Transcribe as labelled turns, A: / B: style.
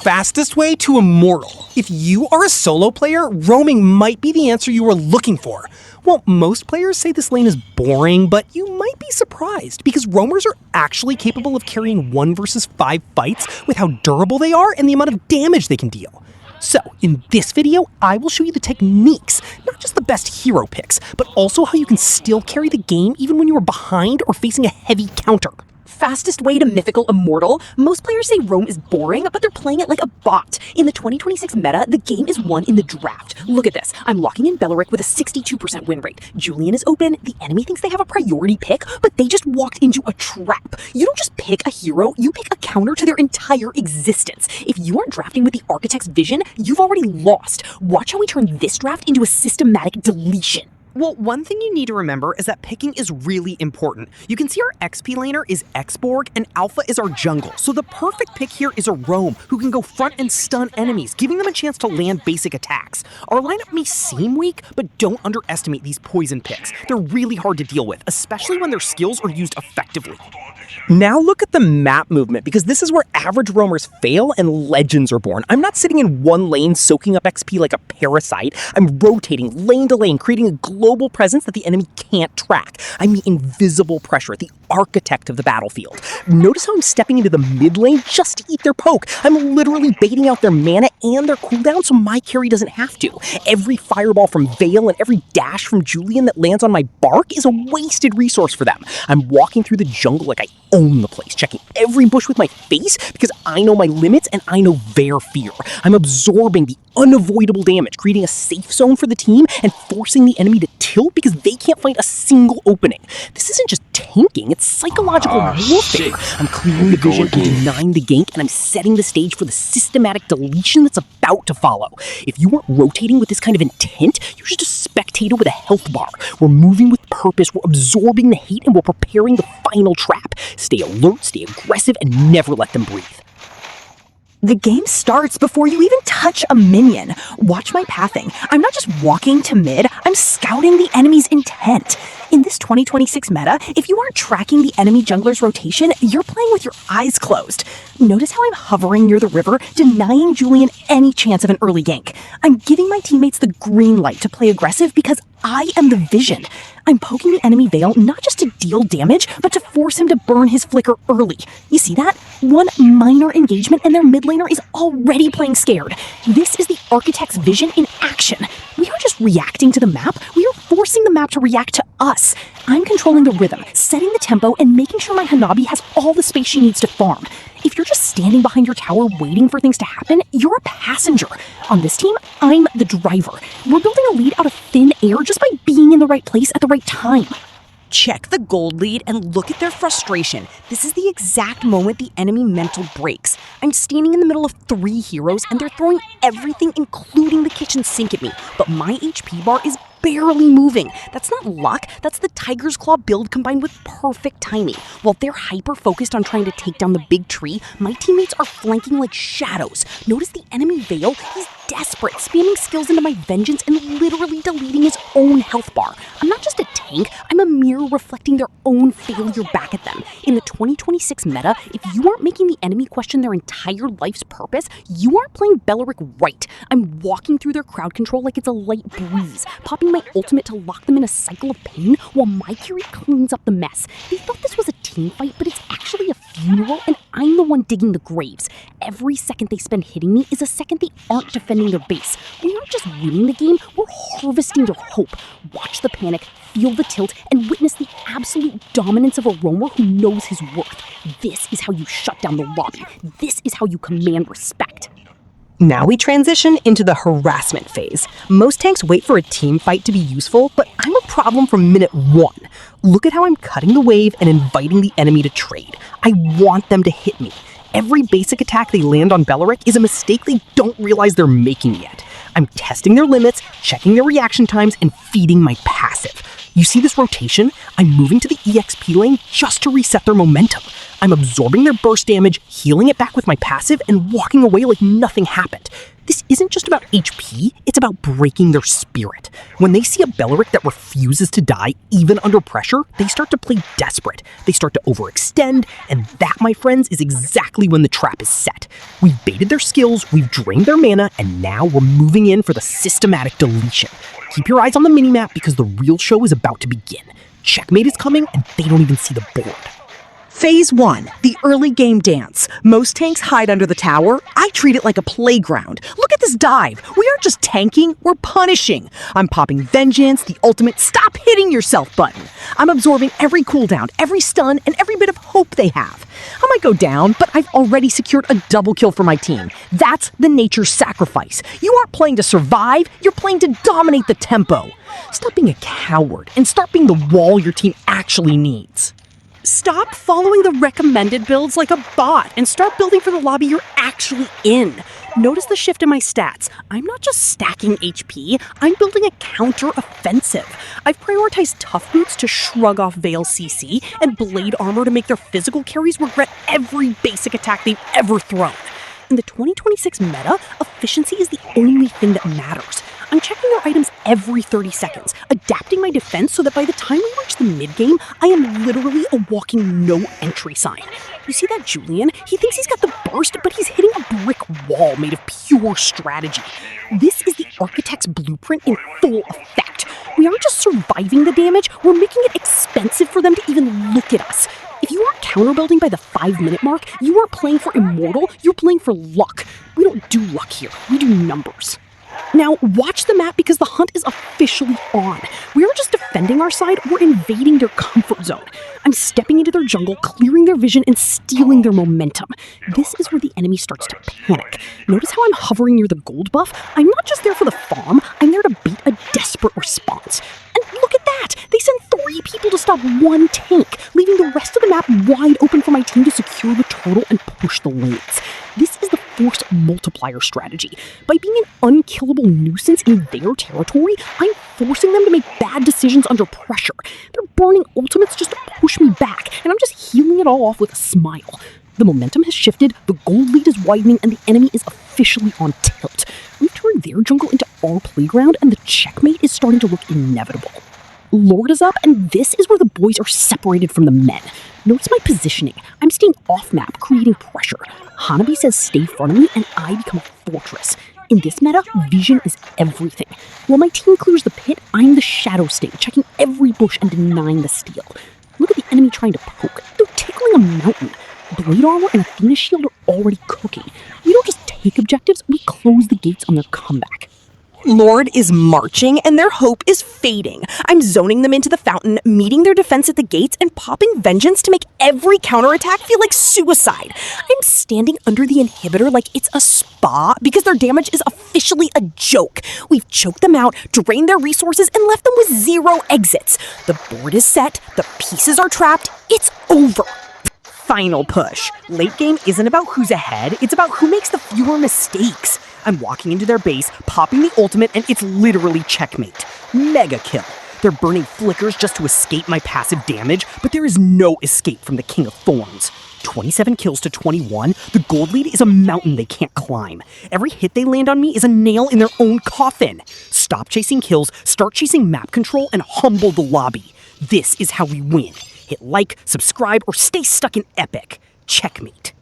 A: fastest way to Immortal. If you are a solo player, roaming might be the answer you are looking for. Well, most players say this lane is boring, but you might be surprised because roamers are actually capable of carrying 1 versus 5 fights with how durable they are and the amount of damage they can deal. So, in this video, I will show you the techniques, not just the best hero picks, but also how you can still carry the game even when you are behind or facing a heavy counter.
B: Fastest way to mythical Immortal? Most players say roam is boring, but they're playing it like a bot. In the 2026 meta, the game is won in the draft. Look at this. I'm locking in Beleric with a 62% win rate. Julian is open, the enemy thinks they have a priority pick, but they just walked into a trap. You don't just pick a hero, you pick a counter to their entire existence. If you aren't drafting with the Architect's vision, you've already lost. Watch how we turn this draft into a systematic deletion.
C: Well, one thing you need to remember is that picking is really important. You can see our XP laner is Xborg and Alpha is our jungle. So the perfect pick here is a roam who can go front and stun enemies, giving them a chance to land basic attacks. Our lineup may seem weak, but don't underestimate these poison picks. They're really hard to deal with, especially when their skills are used effectively.
A: Now look at the map movement, because this is where average roamers fail and legends are born. I'm not sitting in one lane soaking up XP like a parasite. I'm rotating lane to lane, creating a global presence that the enemy can't track. I'm the invisible pressure, the architect of the battlefield. Notice how I'm stepping into the mid lane just to eat their poke. I'm literally baiting out their mana and their cooldown so my carry doesn't have to. Every fireball from Vale and every dash from Julian that lands on my bark is a wasted resource for them. I'm walking through the jungle like I own the place, checking every bush with my face because I know my limits and I know their fear. I'm absorbing the unavoidable damage, creating a safe zone for the team and forcing the enemy to tilt because they can't find a single opening. This isn't just tanking, it's psychological warfare. I'm clearing the vision and denying the gank, and I'm setting the stage for the systematic deletion that's about to follow. If you weren't rotating with this kind of intent, you're just a spectator with a health bar. We're moving with purpose, we're absorbing the hate, and we're preparing the final trap. Stay alert, stay aggressive, and never let them breathe.
B: The game starts before you even touch a minion. Watch my pathing. I'm not just walking to mid, I'm scouting the enemy's intent. In this 2026 meta, if you aren't tracking the enemy jungler's rotation, you're playing with your eyes closed. Notice how I'm hovering near the river, denying Julian any chance of an early gank. I'm giving my teammates the green light to play aggressive because I am the vision. I'm poking the enemy Vale not just to deal damage, but to force him to burn his flicker early. You see that? One minor engagement and their mid laner is already playing scared. This is the Architect's vision in action. We aren't just reacting to the map, we are forcing the map to react to us. I'm controlling the rhythm, setting the tempo, and making sure my Hanabi has all the space she needs to farm. If you're just standing behind your tower waiting for things to happen, you're a passenger. On this team, I'm the driver. We're building a lead out of thin air just by being in the right place at the right time.
C: Check the gold lead and look at their frustration. This is the exact moment the enemy mental breaks. I'm standing in the middle of 3 heroes and they're throwing everything, including the kitchen sink at me, but my HP bar is barely moving. That's not luck, that's the Tiger's Claw build combined with perfect timing. While they're hyper-focused on trying to take down the big tree, my teammates are flanking like shadows. Notice the enemy Vale? He's desperate, spamming skills into my vengeance and literally deleting his own health bar. I'm not just a tank, I'm a mirror reflecting their own failure back at them. In the 2026 meta, if you aren't making the enemy question their entire life's purpose, you aren't playing Beleric right. I'm walking through their crowd control like it's a light breeze, popping my ultimate to lock them in a cycle of pain while my carry cleans up the mess. They thought this was a team fight, but it's actually a funeral and I'm the one digging the graves. Every second they spend hitting me is a second they aren't defending their base. We aren't just winning the game, we're harvesting their hope. Watch the panic, feel the tilt, and witness the absolute dominance of a roamer who knows his worth. This is how you shut down the lobby. This is how you command respect.
B: Now we transition into the harassment phase. Most tanks wait for a team fight to be useful, but I'm a problem from minute 1. Look at how I'm cutting the wave and inviting the enemy to trade. I want them to hit me. Every basic attack they land on Beleric is a mistake they don't realize they're making yet. I'm testing their limits, checking their reaction times, and feeding my passive.
A: You see this rotation? I'm moving to the EXP lane just to reset their momentum. I'm absorbing their burst damage, healing it back with my passive, and walking away like nothing happened. This isn't just about HP, it's about breaking their spirit. When they see a Belleric that refuses to die, even under pressure, they start to play desperate. They start to overextend, and that, my friends, is exactly when the trap is set. We've baited their skills, we've drained their mana, and now we're moving in for the systematic deletion. Keep your eyes on the minimap because the real show is about to begin. Checkmate is coming, and they don't even see the board.
C: Phase 1, the early game dance. Most tanks hide under the tower. I treat it like a playground. Look at this dive. We aren't just tanking, we're punishing. I'm popping Vengeance, the ultimate stop hitting yourself button. I'm absorbing every cooldown, every stun, and every bit of hope they have. I might go down, but I've already secured a double kill for my team. That's the nature sacrifice. You aren't playing to survive, you're playing to dominate the tempo. Stop being a coward and start being the wall your team actually needs. Stop following the recommended builds like a bot and start building for the lobby you're actually in. Notice the shift in my stats. I'm not just stacking HP, I'm building a counter-offensive. I've prioritized Tough Boots to shrug off Veil CC and Blade Armor to make their physical carries regret every basic attack they've ever thrown. In the 2026 meta, efficiency is the only thing that matters. I'm checking their items every 30 seconds, adapting my defense so that by the time we reach the mid-game, I am literally a walking no-entry sign. You see that Julian? He thinks he's got the burst, but he's hitting a brick wall made of pure strategy. This is the Architect's blueprint in full effect. We aren't just surviving the damage, we're making it expensive for them to even look at us. If you aren't counterbuilding by the 5-minute mark, you aren't playing for Immortal, you're playing for luck. We don't do luck here, we do numbers. Now, watch the map because the hunt is officially on. We aren't just defending our side, we're invading their comfort zone. I'm stepping into their jungle, clearing their vision, and stealing their momentum. This is where the enemy starts to panic. Notice how I'm hovering near the gold buff? I'm not just there for the farm, I'm there to beat a desperate response. And look at that! They send 3 people to stop 1 tank, leaving the rest of the map wide open for my team to secure the turtle and push the lanes. This is the force multiplier strategy. By being an unkillable nuisance in their territory, I'm forcing them to make bad decisions under pressure. They're burning ultimates just to push me back, and I'm just healing it all off with a smile. The momentum has shifted, the gold lead is widening, and the enemy is officially on tilt. We've turned their jungle into our playground, and the checkmate is starting to look inevitable. Lord is up, and this is where the boys are separated from the men. Notice my positioning. I'm staying off-map, creating pressure. Hanabi says stay front of me, and I become a fortress. In this meta, vision is everything. While my team clears the pit, I'm the shadow sting, checking every bush and denying the steal. Look at the enemy trying to poke. They're tickling a mountain. Blade Armor and Athena Shield are already cooking. We don't just take objectives, we close the gates on their comeback. Lord is marching and their hope is fading. I'm zoning them into the fountain, meeting their defense at the gates, and popping Vengeance to make every counterattack feel like suicide. I'm standing under the inhibitor like it's a spa because their damage is officially a joke. We've choked them out, drained their resources, and left them with 0 exits. The board is set, the pieces are trapped, it's over. Final push. Late game isn't about who's ahead, it's about who makes the fewer mistakes. I'm walking into their base, popping the ultimate, and it's literally checkmate. Mega kill. They're burning flickers just to escape my passive damage, but there is no escape from the King of Thorns. 27 kills to 21, the gold lead is a mountain they can't climb. Every hit they land on me is a nail in their own coffin. Stop chasing kills, start chasing map control, and humble the lobby. This is how we win. Hit like, subscribe, or stay stuck in epic. Checkmate.